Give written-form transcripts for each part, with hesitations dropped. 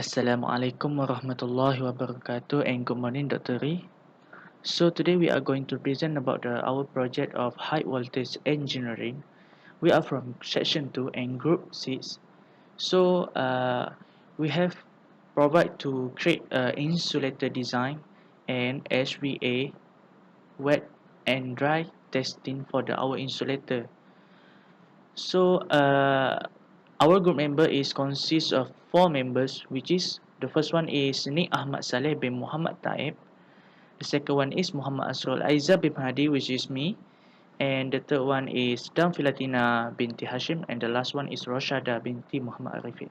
Assalamualaikum warahmatullahi wabarakatuh and good morning Dr. Ri. So today we are going to present about our project of high voltage engineering. We are from Section 2 and Group 6. So we have provide to create insulator design and HVA wet and dry testing for our insulator. So our group member is consists of 4 members, which is the first one is Nik Ahmad Saleh bin Muhammad Taib. The second one is Muhammad Asrul Aiza bin Hadi, which is me. And the third one is Dam Filatina binti Hashim. And the last one is Roshada binti Muhammad Arifin.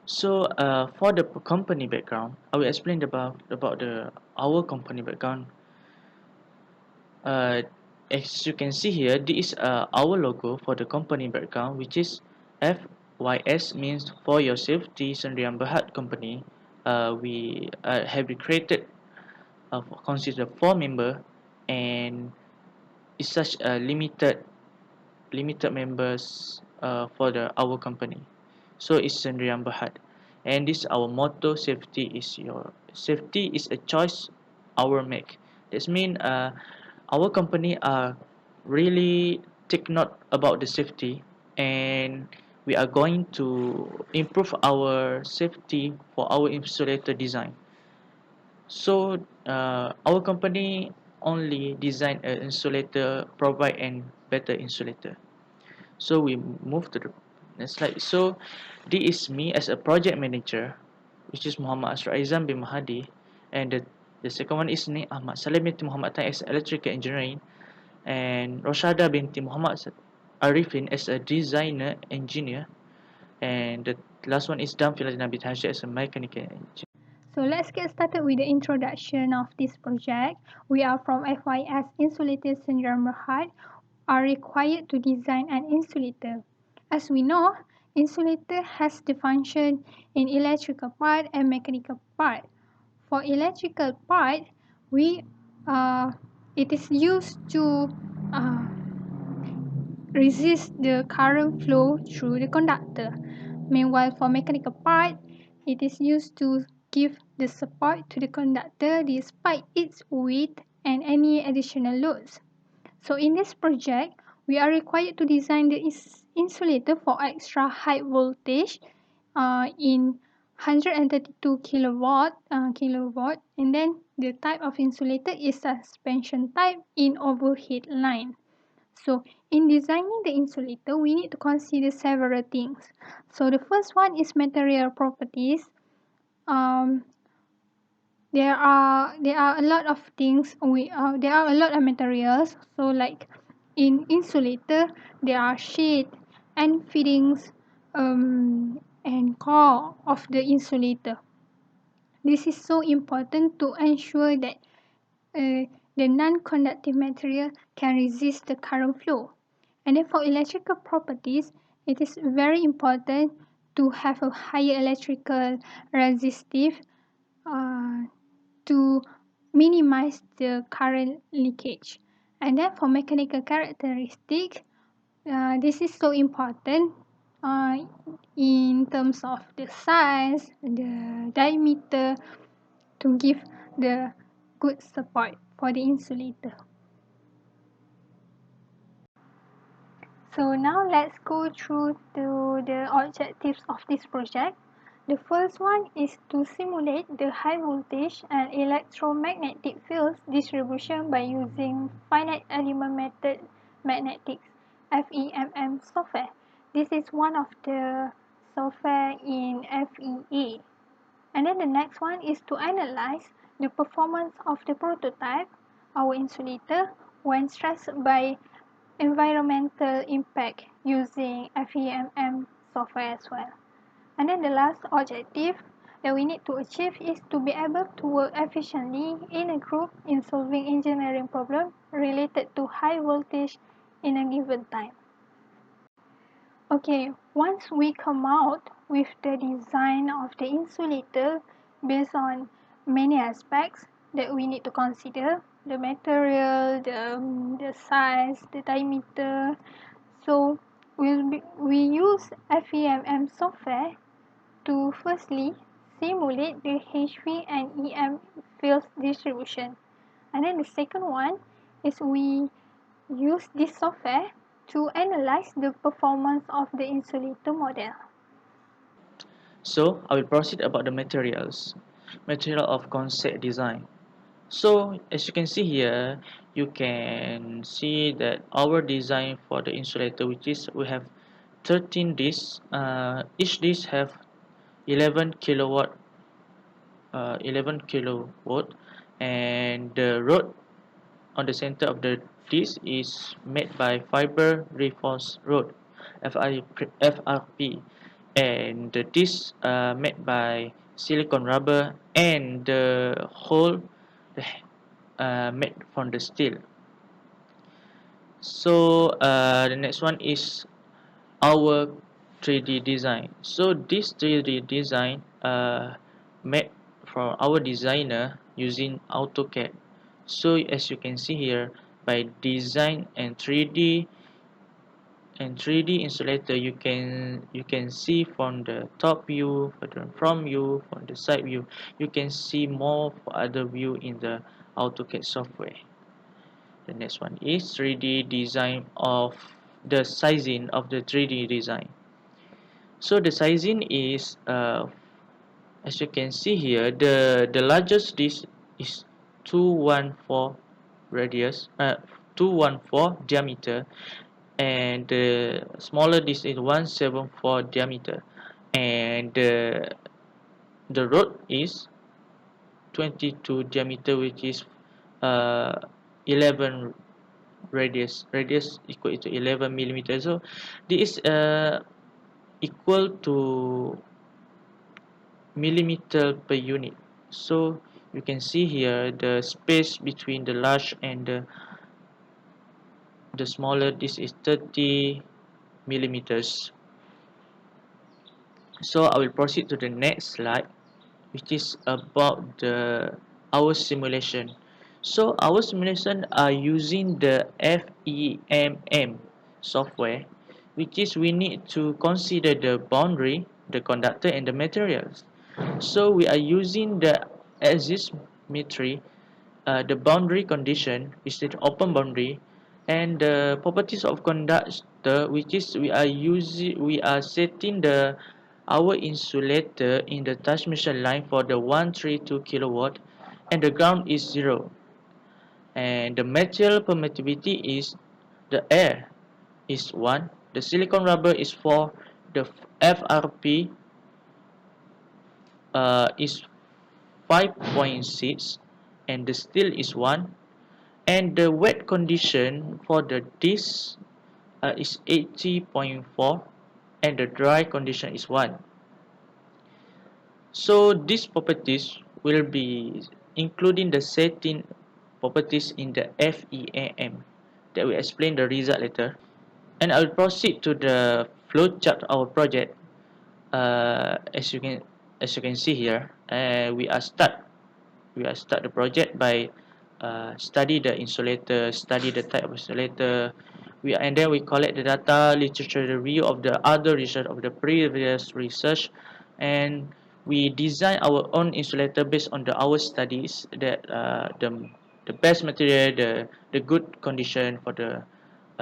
So for the company background, I will explain about our company background. Uh, as you can see here, this is our logo for the company background, which is FYS, means for your safety Sendirian Berhad company. We have created consists of 4 members, and it's such a limited members for our company. So it's Sendirian Berhad, and this our motto: safety is a choice our make. This means our company are really take note about the safety, and we are going to improve our safety for our insulator design. So our company only design an insulator, provide and better insulator. So we move to the next slide. So this is me as a project manager, which is Muhammad Asra Aizam bin Mahadi, and the second one is Ni Ahmad Salim binti Muhammad Tan as electrical engineering, and Roshada binti Muhammad Arifin as a designer engineer, and the last one is Dam Filadina bin Hashim as a mechanical engineer. So let's get started with the introduction of this project. We are from FYS Insulator Syndrome Berhad are required to design an insulator. As we know, insulator has the function in electrical part and mechanical part. For electrical part, we it is used to uh, resist the current flow through the conductor. Meanwhile, for mechanical part, it is used to give the support to the conductor despite its weight and any additional loads. So in this project, we are required to design the insulator for extra high voltage in 132 kilowatt, and then the type of insulator is suspension type in overhead line. So in designing the insulator, we need to consider several things. So the first one is material properties. Um, there are a lot of things. There are a lot of materials. So like in insulator, there are sheet and fittings and core of the insulator. This is so important to ensure that the non-conductive material can resist the current flow. And then for electrical properties, it is very important to have a higher electrical resistive uh, to minimize the current leakage. And then for mechanical characteristics, this is so important uh, in terms of the size, the diameter, to give the good support for the insulator. So now let's go through to the objectives of this project. The first one is to simulate the high voltage and electromagnetic fields distribution by using finite element method magnetics FEMM software. This is one of the software in FEA. And then the next one is to analyze the performance of the prototype, our insulator, when stressed by environmental impact using FEMM software as well. And then the last objective that we need to achieve is to be able to work efficiently in a group in solving engineering problems related to high voltage in a given time. Okay, once we come out with the design of the insulator based on many aspects that we need to consider, the material, the size, the diameter. So we use FEMM software to firstly simulate the HV and EM field distribution. And then the second one is we use this software to analyze the performance of the insulator model. So I will proceed about the materials. Material of concept design. So as you can see here, you can see that our design for the insulator, which is we have 13 discs. Each disc have 11 kilowatt, 11 kilowatt, and the rod on the center of the disc is made by fiber reinforced rod, FRP, and the disc made by silicon rubber, and the hole made from the steel. So the next one is our 3D design. So this 3D design made from our designer using AutoCAD. So as you can see here, by design and 3D insulator, you can see from the top view, from you, from the side view, you can see more other view in the AutoCAD software. The next one is 3D design of the sizing of the 3D design. So the sizing is, as you can see here, the largest disc is 214 radius, 214 diameter, and the smaller disc is 174 diameter, and the rod is 22 diameter, which is uh, 11 radius equal to 11 millimeters. So this is equal to millimeter per unit. So you can see here the space between the large and the smaller. This is 30 millimeters. So I will proceed to the next slide, which is about our simulation. So our simulation are using the FEMM software, which is we need to consider the boundary, the conductor, and the materials. So we are using the axisymmetry, the boundary condition is the open boundary, and the properties of conductor, which is we are setting the our insulator in the transmission line for the 132 kilowatt, and the ground is 0, and the material permittivity is the air is 1, the silicon rubber is 4, the FRP is 5.6, and the steel is 1, and the wet condition for the disc is 80.4, and the dry condition is 1. So these properties will be including the setting properties in the FEAM that will explain the result later. And I will proceed to the flowchart of our project. As you can see here, we start the project by study the insulator, study the type of insulator. And then we collect the data, literature review of the other research of the previous research, and we design our own insulator based on our studies, that the best material, the good condition for the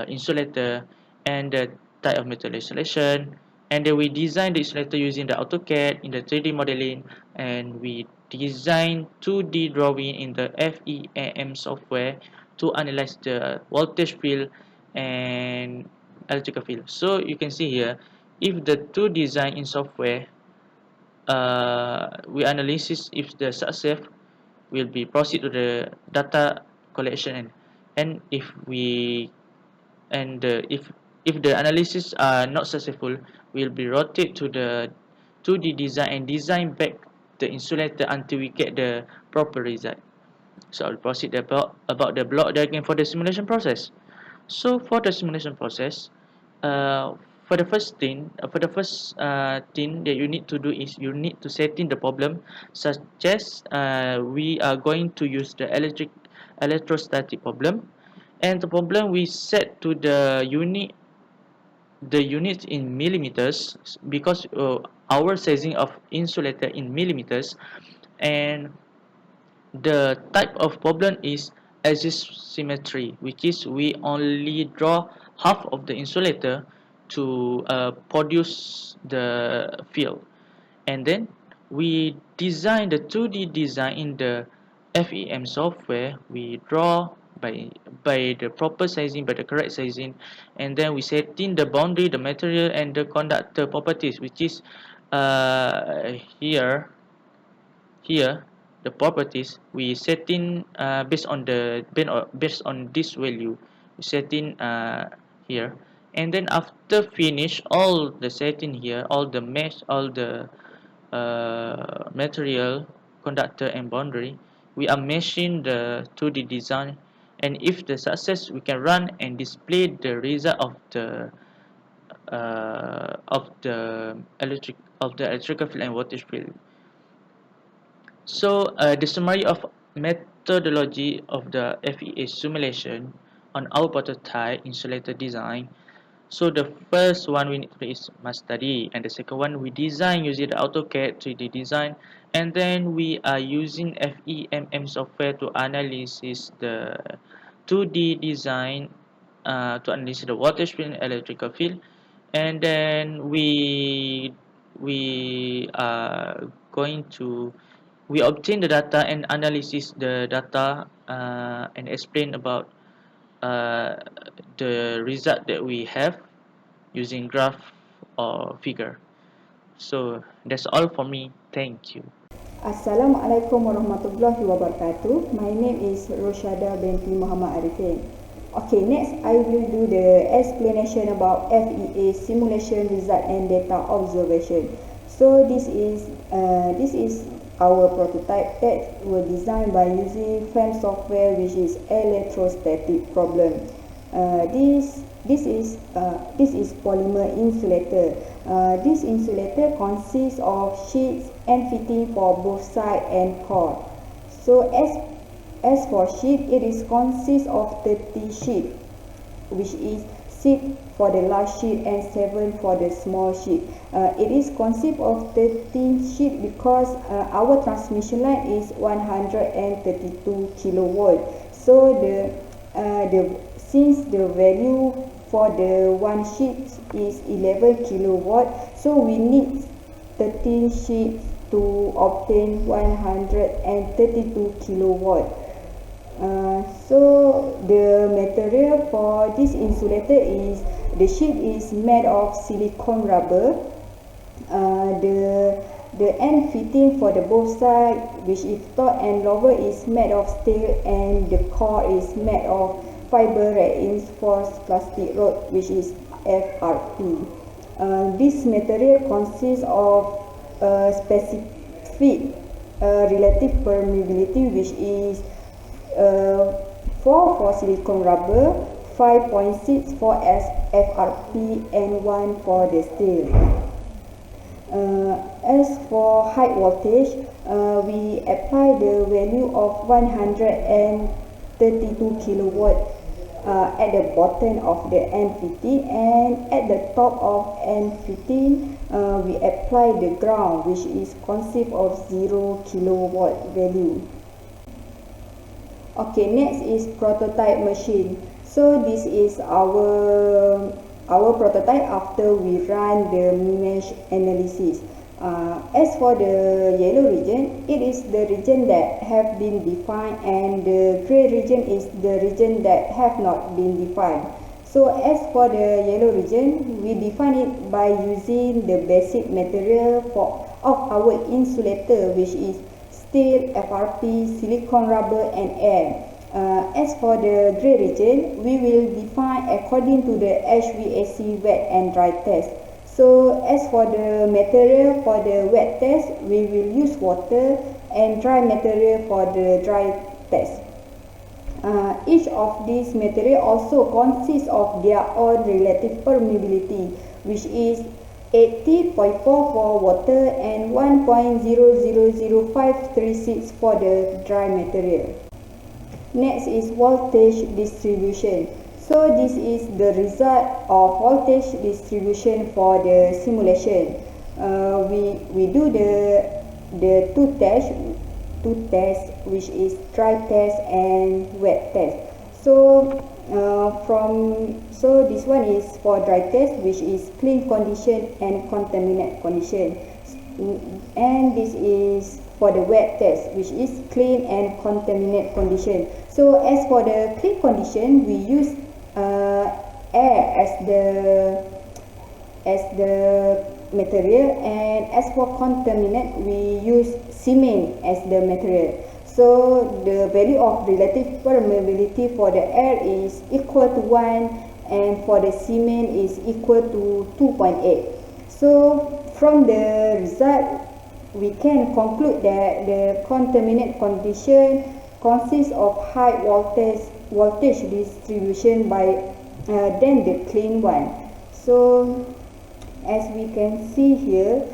insulator, and the type of metal insulation. And then we design the insulator using the AutoCAD in the 3D modeling, and we design 2D drawing in the FEAM software to analyze the voltage field and electrical field. So you can see here, if the two design in software, we analysis if the success will be proceed to the data collection, and if the analysis are not successful, we'll be rotate to the 2D design and design back the insulator until we get the proper result. So I'll proceed about the block diagram for the simulation process. So for the simulation process, uh, for the first thing that you need to do is you need to set in the problem, such as we are going to use the electrostatic problem, and the problem we set to the unit in millimeters, because our sizing of insulator in millimeters, and the type of problem is axis symmetry, which is we only draw half of the insulator to produce the field, and then we design the 2D design in the FEM software. We draw by the proper sizing, by the correct sizing, and then we set in the boundary, the material, and the conductor properties, which is here the properties we set in based on this value. We set in here, and then after finish all the setting here, all the mesh, all the material, conductor, and boundary, we are meshing the 2D design, and if the success, we can run and display the result of the electrical field and voltage field. So the summary of methodology of the FEA simulation on our prototype insulator design. So the first one we need to do is must study, and the second one we design using the AutoCAD 3D design, and then we are using FEMM software to analyze the 2D design, to analyze the voltage field and electrical field, and then we are going to we obtain the data and analysis the data, and explain about uh, the result that we have using graph or figure. So that's all for me. Thank you. Assalamualaikum warahmatullahi wabarakatuh. My name is Roshada binti Muhammad Arifin. Okay, next I will do the explanation about FEA simulation result and data observation. So this is our prototype that were designed by using FEM software, which is electrostatic problem. This is polymer insulator. This insulator consists of sheets and fitting for both side and core. So as for sheet, it is consists of 30 sheet, which is 6 for the large sheet and 7 for the small sheet. It is consists of 13 sheet because our transmission line is 132 kilovolt. So since the value for the one sheet is 11 kilowatt, so we need 13 sheets to obtain 132 kilowatt. So the material for this insulator is, the sheet is made of silicone rubber. The end fitting for the both side, which is top and lower, is made of steel, and the core is made of fiber reinforced plastic rod, which is FRP. This material consists of specific relative permeability, which is 4 for silicone rubber, 5.6 for FRP, and 1 for the steel. As for high voltage, we apply the value of 132 kilowatt at the bottom of the end fitting, and at the top of end fitting we apply the ground, which is consist of 0 kilowatt value. Okay, next is prototype machine. So this is our prototype after we run the mesh analysis. As for the yellow region, it is the region that have been defined, and the gray region is the region that have not been defined. So as for the yellow region, we define it by using the basic material of our insulator, which is steel, FRP, silicone rubber, and air. As for the gray region, we will define according to the HVAC wet and dry test. So as for the material for the wet test, we will use water, and dry material for the dry test. Each of these material also consists of their own relative permeability, which is 80.4 for water and 1.000536 for the dry material. Next is voltage distribution. So this is the result of voltage distribution for the simulation. we do the two tests, which is dry test and wet test. So this one is for dry test, which is clean condition and contaminate condition, and this is for the wet test, which is clean and contaminate condition. So as for the clean condition, we use air as the material, and as for contaminant, we use cement as the material. So the value of relative permeability for the air is equal to 1, and for the cement is equal to 2.8. So from the result, we can conclude that the contaminant condition consists of high voltage distribution than the clean one. So as we can see here,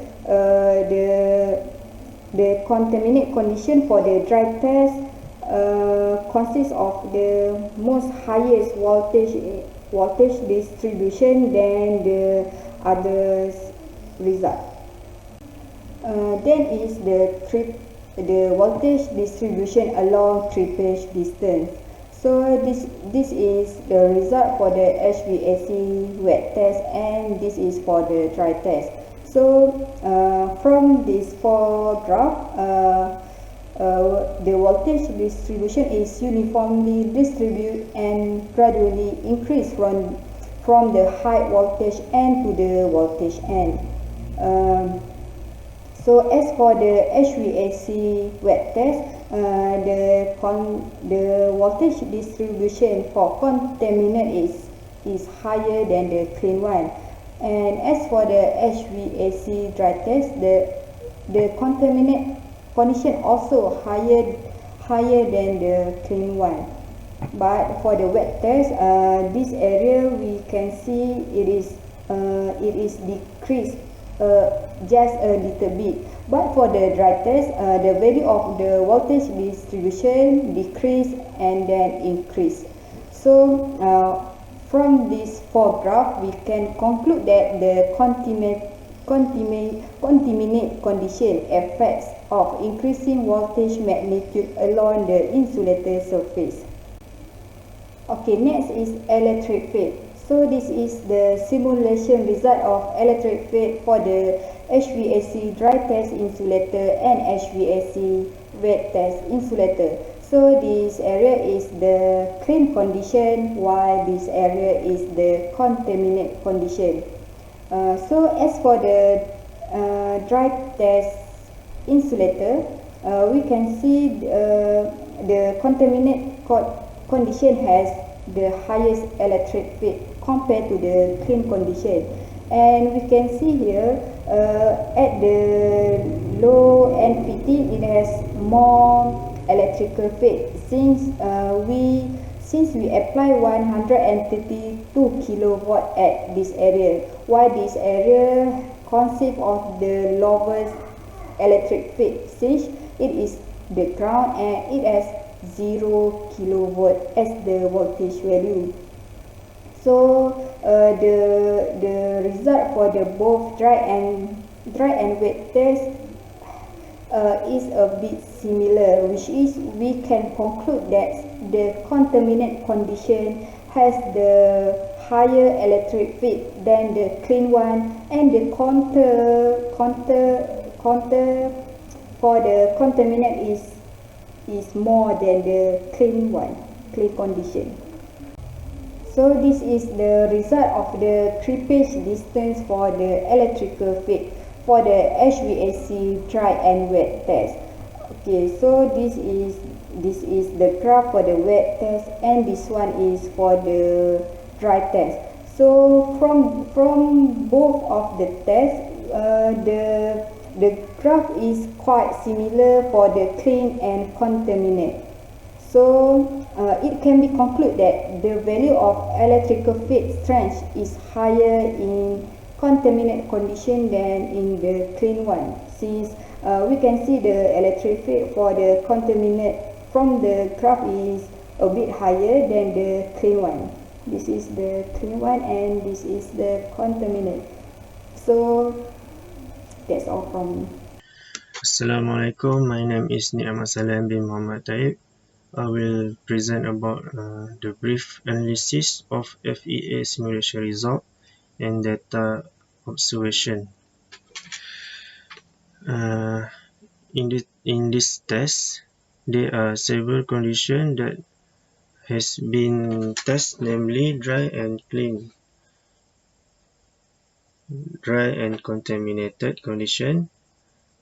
the contaminant condition for the dry test consists of the most highest voltage distribution than the others result. Then is the voltage distribution along trippage distance. So this is the result for the HVAC wet test, and this is for the dry test. So from this four graph, the voltage distribution is uniformly distributed and gradually increase from the high voltage end to the voltage end. So as for the HVAC wet test, the voltage distribution for contaminant is higher than the clean one, and as for the HVAC dry test, the contaminant condition also higher than the clean one. But for the wet test, this area we can see it is decreased just a little bit. But for the dry test, the value of the voltage distribution decrease and then increase. So from this four graph, we can conclude that the contaminant condition effects of increasing voltage magnitude along the insulator surface. Okay, next is electric field. So this is the simulation result of electric field for the HVAC dry test insulator and HVAC wet test insulator. So this area is the clean condition, while this area is the contaminant condition. So as for the dry test insulator, we can see the contaminant condition has the highest electric field compared to the clean condition, and we can see here at the low NPT it has more electrical field since we apply 132 kilowatt at this area, while this area consists of the lowest electric field since it is the ground and it has 0 kilowatt as the voltage value. So the result for the both dry and wet test is a bit similar, which is we can conclude that the contaminant condition has the higher electric field than the clean one, and the counter for the contaminant is more than the clean condition. So this is the result of the trippage distance for the electrical field for the HVAC dry and wet test. Okay, so this is the graph for the wet test, and this one is for the dry test. So from both of the tests, the graph is quite similar for the clean and contaminant. So it can be concluded that the value of electrical field strength is higher in contaminant condition than in the clean one, since we can see the electric field for the contaminant from the graph is a bit higher than the clean one. This is the clean one and this is the contaminant. So That's all from me. Assalamualaikum, my name is Ni'amat Salam bin Muhammad Taib. I will present about the brief analysis of FEA simulation result and data observation. Uh, in this test, there are several conditions that has been tested, namely dry and clean, dry and contaminated condition,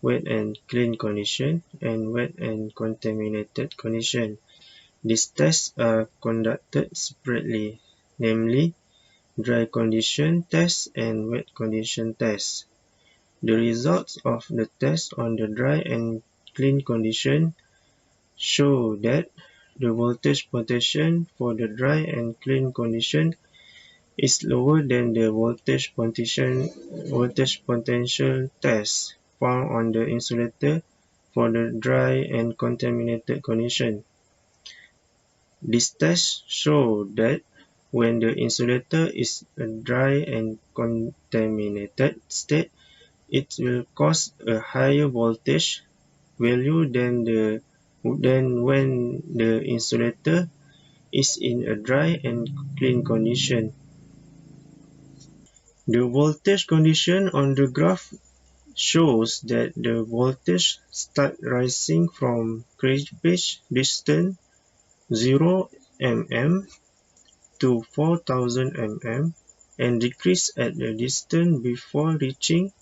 wet and clean condition, and wet and contaminated condition. These tests are conducted separately, namely dry condition test and wet condition test. The results of the test on the dry and clean condition show that the voltage potential for the dry and clean condition is lower than the voltage potential test found on the insulator for the dry and contaminated condition. This test shows that when the insulator is a dry and contaminated state, it will cause a higher voltage value than when the insulator is in a dry and clean condition. The voltage condition on the graph shows that the voltage start rising from creepage distance 0 mm to 4000 mm and decrease at the distance before reaching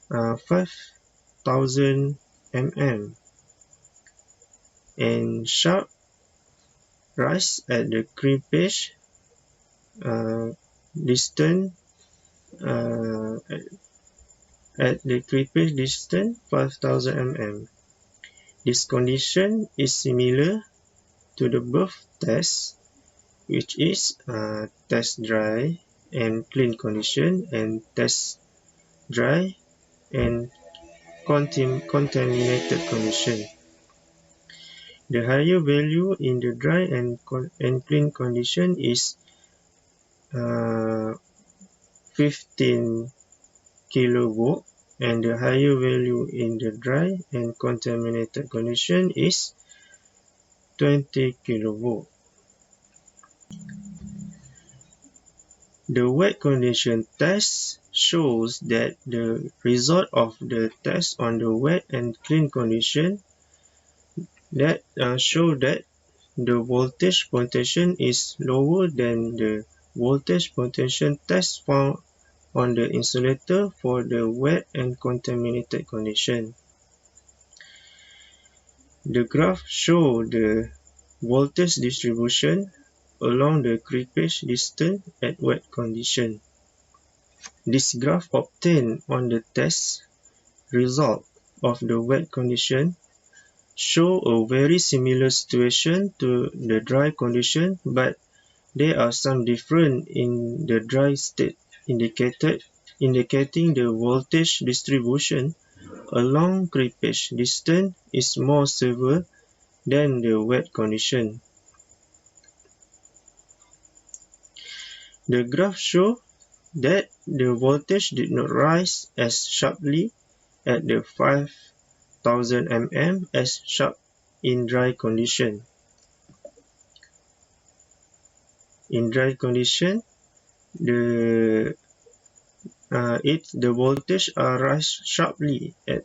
5000 mm and sharp rise at the creepage distance at the creepage distance 5000 mm. This condition is similar to the above test, which is test dry and clean condition and test dry and contaminated condition. The higher value in the dry and clean condition is 15 kilovolt, and the higher value in the dry and contaminated condition is 20 kilovolt. The wet condition test shows that the result of the test on the wet and clean condition that show that the voltage potential is lower than the voltage potential test found on the insulator for the wet and contaminated condition. The graph shows the voltage distribution along the creepage distance at wet condition. This graph obtained on the test result of the wet condition show a very similar situation to the dry condition, but there are some difference in the dry state indicating the voltage distribution along creepage distance is more severe than the wet condition. The graph shows that the voltage did not rise as sharply at the 5000 mm as sharp in dry condition. In dry condition, the voltage rise sharply at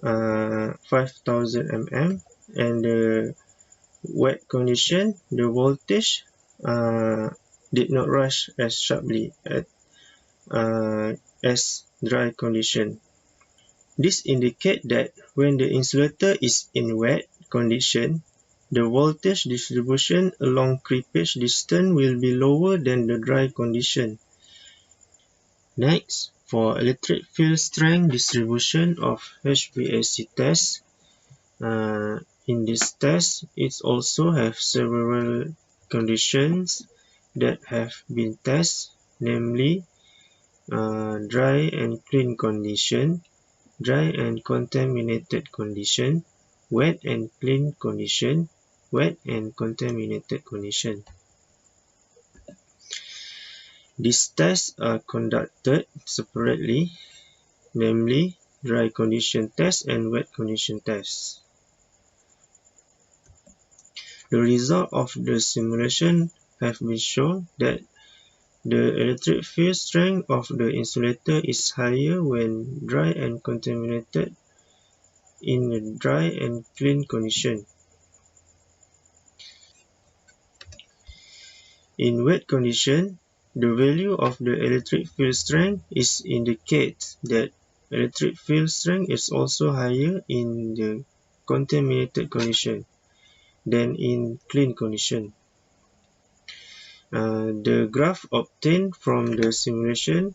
5000 mm, and the wet condition, the voltage did not rise as sharply at as dry condition. This indicates that when the insulator is in wet condition, the voltage distribution along creepage distance will be lower than the dry condition. Next, for electric field strength distribution of HVAC test, in this test, it also have several conditions that have been tested, namely dry and clean condition, dry and contaminated condition, wet and clean condition, wet and contaminated condition. These tests are conducted separately, namely dry condition test and wet condition test. The result of the simulation have been shown that the electric field strength of the insulator is higher when dry and contaminated in a dry and clean condition. In wet condition, the value of the electric field strength is indicates that electric field strength is also higher in the contaminated condition than in clean condition. The graph obtained from the simulation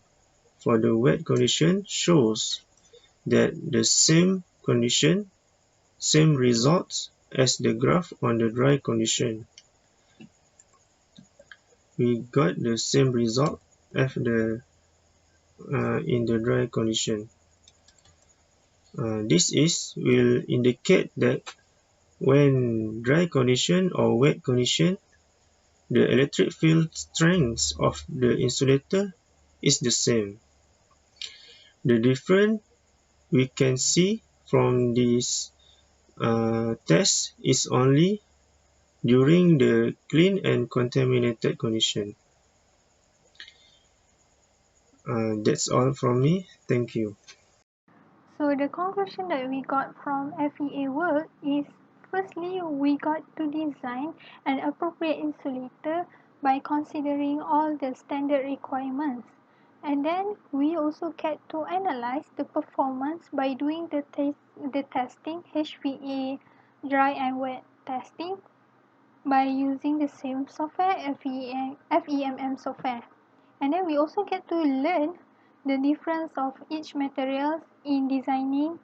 for the wet condition shows that the same condition, same results as the graph on the dry condition. We got the same result as in the dry condition. This will indicate that when dry condition or wet condition, the electric field strength of the insulator is the same. The difference we can see from this test is only during the clean and contaminated condition. That's all from me. Thank you. So the conclusion that we got from FEA work is, firstly, we got to design an appropriate insulator by considering all the standard requirements. And then we also get to analyze the performance by doing the testing, HVA, dry and wet testing, by using the same software, FEMM software. And then we also get to learn the difference of each materials in designing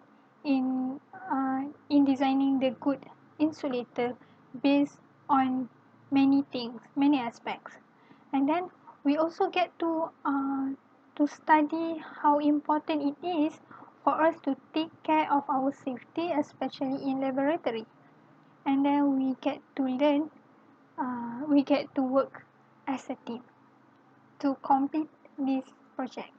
the good insulator based on many things, many aspects. And then we also get to study how important it is for us to take care of our safety, especially in laboratory. And then we get to work as a team to complete this project.